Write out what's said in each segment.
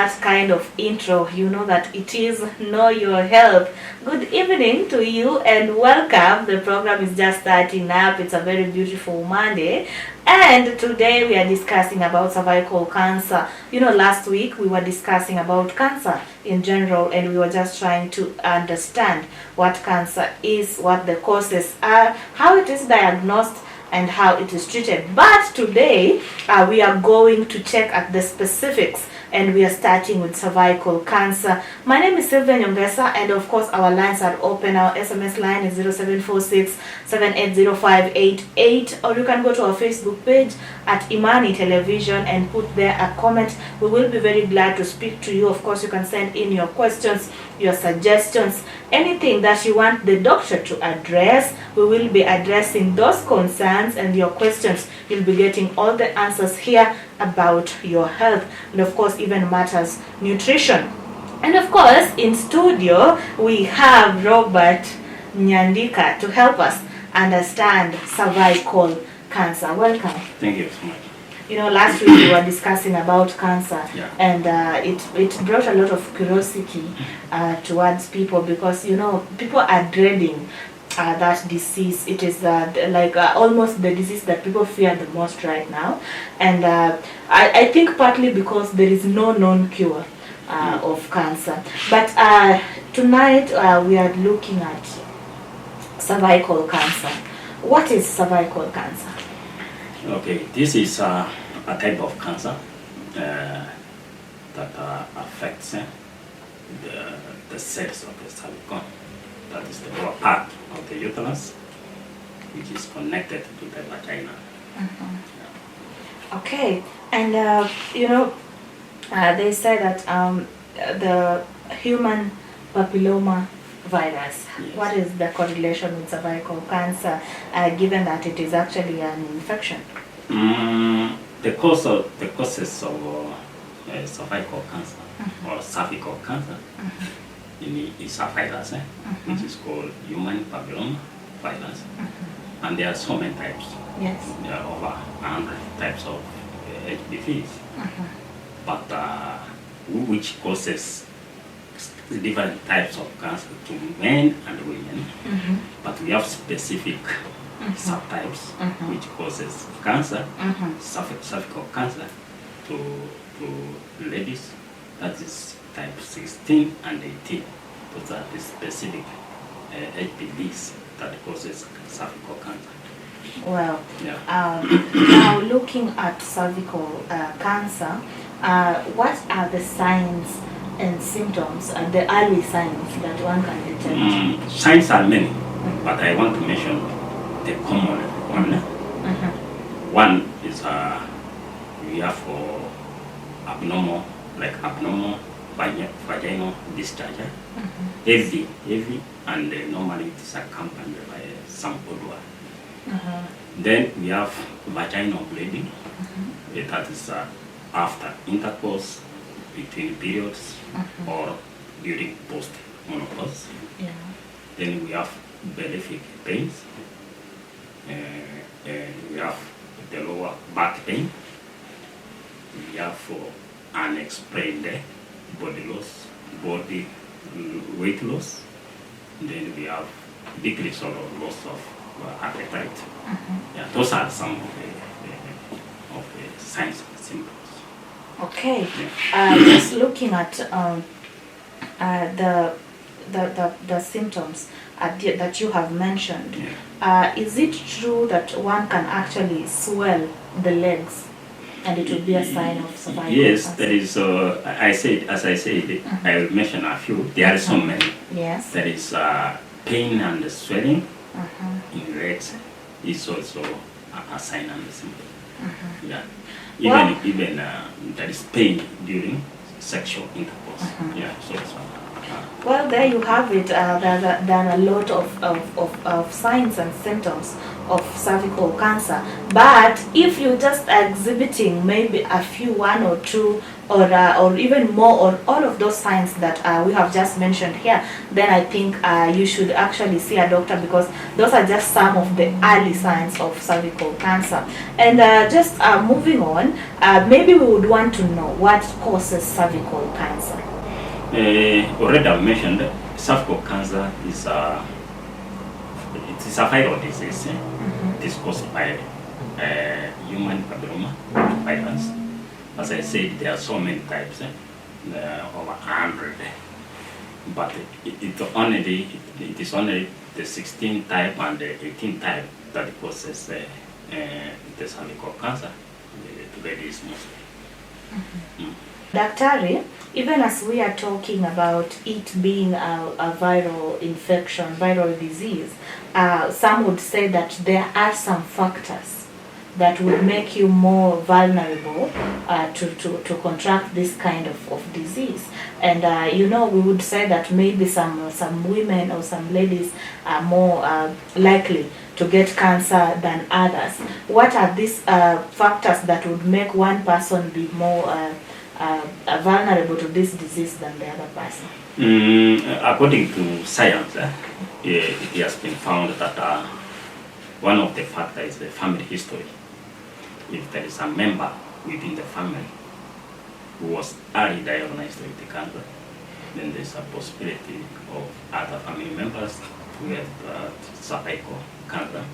that kind of intro, you know that it is Know Your Health. Good evening to you and welcome. The program is just starting up. It's a very beautiful Monday. And today we are discussing about cervical cancer. You know, last week we were discussing about cancer in general, and we were just trying to understand what cancer is, what the causes are, how it is diagnosed, and how it is treated. But today we are going to check at the specifics, and we are starting with cervical cancer. My name is Sylvia Nyongesa, and of course our lines are open. Our SMS line is 0746-780588, or you can go to our Facebook page at Imani Television and put there a comment. We will be very glad to speak to you. Of course, you can send in your questions, your suggestions, anything that you want the doctor to address. We will be addressing those concerns and your questions. You'll be getting all the answers here about your health, and of course even matters nutrition. And of course in studio we have Robert Nyandika to help us understand cervical cancer. Welcome. Thank you so much. You know, last week we were discussing about cancer, and it brought a lot of curiosity towards people, because you know people are dreading that disease. It is almost the disease that people fear the most right now, and I think partly because there is no known cure of cancer. But tonight we are looking at cervical cancer. What is cervical cancer? Okay, this is a type of cancer that affects the cells of the cervix. That is the lower part of the uterus, which is connected to the vagina. Mm-hmm. Yeah. Okay, and you know, they say that the human papilloma virus. Yes. What is the correlation with cervical cancer, given that it is actually an infection? The causes of cervical cancer, mm-hmm. or cervical cancer, mm-hmm. is a virus, mm-hmm. which is called human papilloma virus, mm-hmm. and there are so many types. Yes. There are over 100 types of HPVs, mm-hmm. but which causes different types of cancer to men and women, mm-hmm. but we have specific mm-hmm. subtypes, mm-hmm. which causes cancer, mm-hmm. cervical cancer to ladies. That is type 16 and 18. Those are the specific HPVs that causes cervical cancer. Well, yeah. Now looking at cervical cancer, what are the signs and symptoms, the early signs that one can detect? Signs are many, mm-hmm. but I want to mention the common one. Mm-hmm. One is we have abnormal vaginal discharge, mm-hmm. heavy, and normally it is accompanied by some odor. Mm-hmm. Then we have vaginal bleeding, mm-hmm. That is after intercourse, between periods, mm-hmm. or during post-menopause. Yeah. Then we have belly pains, we have the lower back pain, we have unexplained body weight loss, and then we have decrease or loss of appetite. Mm-hmm. Yeah, those are some of the signs and symptoms. Okay, yeah. Just looking at the symptoms that you have mentioned, yeah. Is it true that one can actually swell the legs, and it will be a sign of cervical Yes, cancer? there is. As I said, mm-hmm. I will mention a few. There are so many. Yes. There is pain and swelling, mm-hmm. in legs. Is also a sign and a symptom. Mm-hmm. Yeah. Even there is pain during sexual intercourse. Mm-hmm. Yeah. So it's well, there you have it. There are a lot of signs and symptoms of cervical cancer. But if you're just exhibiting maybe one or two or even more, or all of those signs that we have just mentioned here, then I think you should actually see a doctor, because those are just some of the early signs of cervical cancer. And just moving on, maybe we would want to know what causes cervical cancer. Already I've mentioned cervical cancer is a viral disease. It is caused by human papilloma virus. As I said, there are so many types, over 100, but it is only the 16th type and the 18th type that causes the cervical cancer to ladies mostly. Daktari, even as we are talking about it being a viral infection, viral disease, some would say that there are some factors that would make you more vulnerable to contract this kind of disease. And we would say that maybe some women or some ladies are more likely to get cancer than others. What are these factors that would make one person be more vulnerable to this disease than the other person? According to science, it has been found that one of the factors is the family history. If there is a member within the family who was early diagnosed with the cancer, then there's a possibility of other family members to get cervical cancer.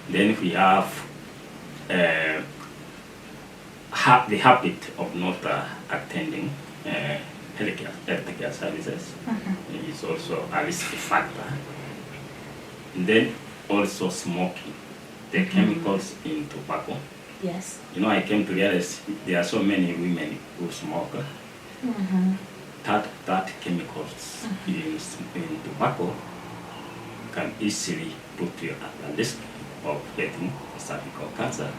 Then we have the habit of not attending healthcare services is also a risk factor. And then also smoking, the chemicals in tobacco. Yes. I came to realize there are so many women who smoke. That chemicals in tobacco can easily put you at risk of getting cervical cancer.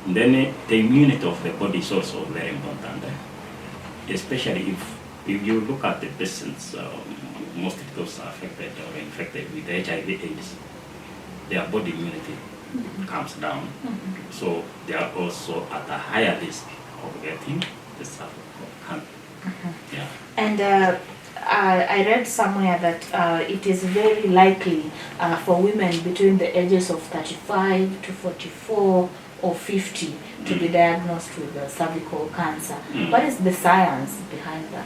And then the immunity of the body is also very important, especially if you look at the patients, most of those are affected or infected with HIV/AIDS, their body immunity comes down, so they are also at a higher risk of getting the cervical cancer. Yeah. And I read somewhere that it is very likely for women between the ages of 35 to 44 or 50 to be diagnosed with cervical cancer. What is the science behind that?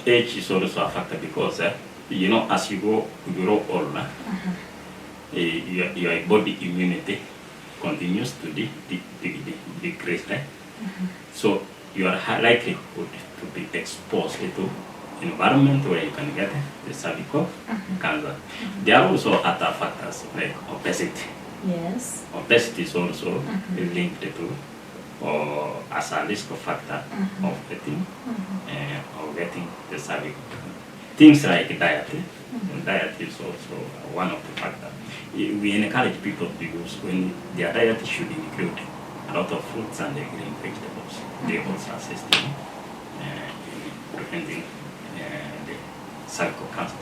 Age is also a factor, because as you grow older, your body immunity continues to decrease, right? So you are likelihood to be exposed to environment where you can get the cervical cancer. There are also other factors like obesity. Yes. Obesity is also linked to or as a risk factor of getting the cervical cancer. Things like diet. Diet is also one of the factors. We encourage people to use, when their diet should include a lot of fruits and green vegetables. They also assist in preventing the cervical cancer.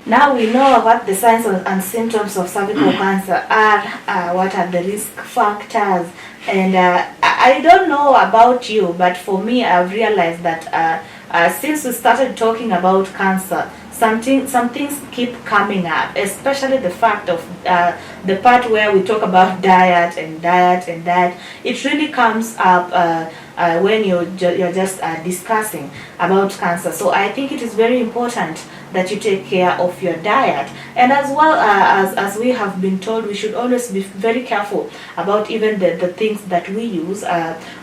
Now we know what the signs and symptoms of cervical cancer are, what are the risk factors, and I don't know about you, but for me I've realized that since we started talking about cancer, some things keep coming up, especially the fact of the part where we talk about diet. It really comes up when you're just discussing about cancer. So I think it is very important that you take care of your diet, and as well as we have been told, we should always be very careful about even the things that we use,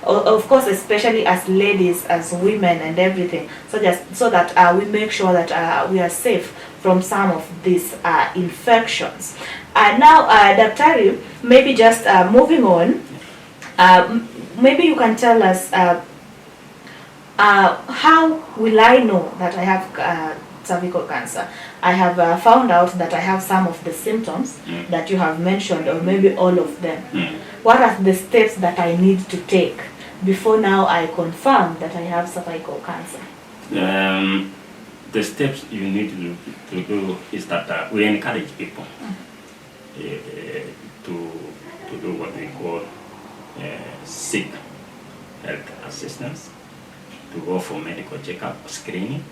of course, especially as ladies, as women and everything, so that we make sure that we are safe from some of these infections. Now, Daktari, maybe just moving on, maybe you can tell us how will I know that I have cervical cancer? I have found out that I have some of the symptoms that you have mentioned, or maybe all of them. What are the steps that I need to take before now I confirm that I have cervical cancer? The steps you need to do is that we encourage people to do what we call seek assistance to go for medical checkup screening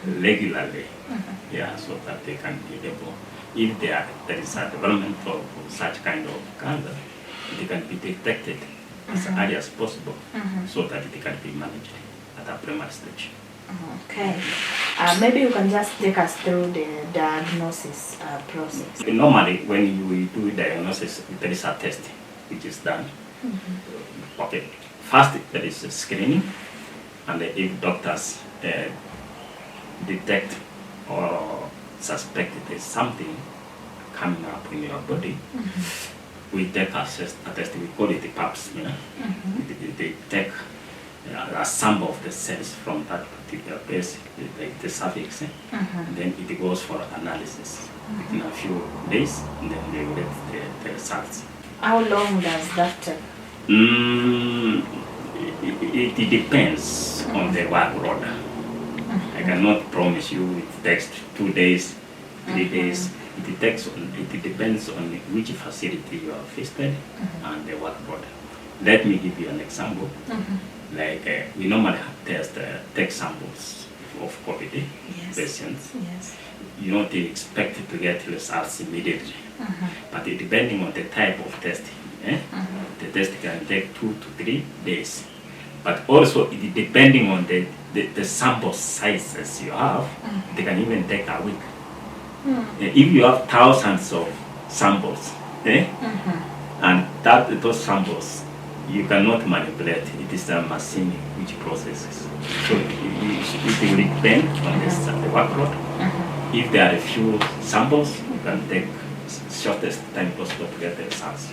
regularly. Yeah, so that they can be able, if there is a development of such kind of cancer, it can be detected as early as possible so that it can be managed at a primary stage. Okay. Maybe you can just take us through the diagnosis process. Normally, when we do diagnosis, there is a test which is done. Okay. First, there is a screening, and if doctors detect or suspect there is something coming up in your body, we take a test. We call it the pap smear. They take a sample of the cells from that particular place, the cervix, and then it goes for analysis within a few days, and then they will get the results. How long does that take? It depends on the workload. I cannot promise you it takes 2 days, 3 days. It depends on which facility you are visited and the workload. Let me give you an example. Like we normally take samples of COVID patients. Yes. You don't expect to get results immediately, but depending on the type of testing, the test can take 2 to 3 days. But also, it depending on the sample sizes you have, they can even take a week. If you have thousands of samples, and those samples, you cannot manipulate. It is a machine which processes. So it will depend on the workload. If there are a few samples, you can take shortest time possible to get the results.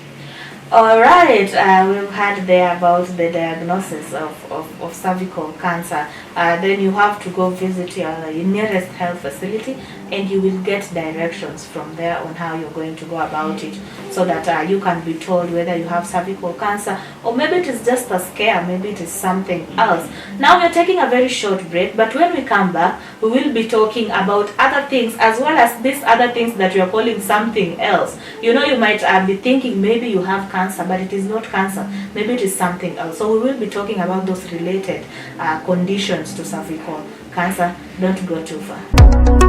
All right, we've heard there about the diagnosis of cervical cancer. Then you have to go visit your nearest health facility, and you will get directions from there on how you're going to go about it, so that you can be told whether you have cervical cancer, or maybe it is just a scare, maybe it is something else. Now we're taking a very short break, but when we come back, we will be talking about other things, as well as these other things that we are calling something else. You know, you might be thinking maybe you have cancer, but it is not cancer. Maybe it is something else. So we will be talking about those related conditions to cervical cancer. Don't go too far.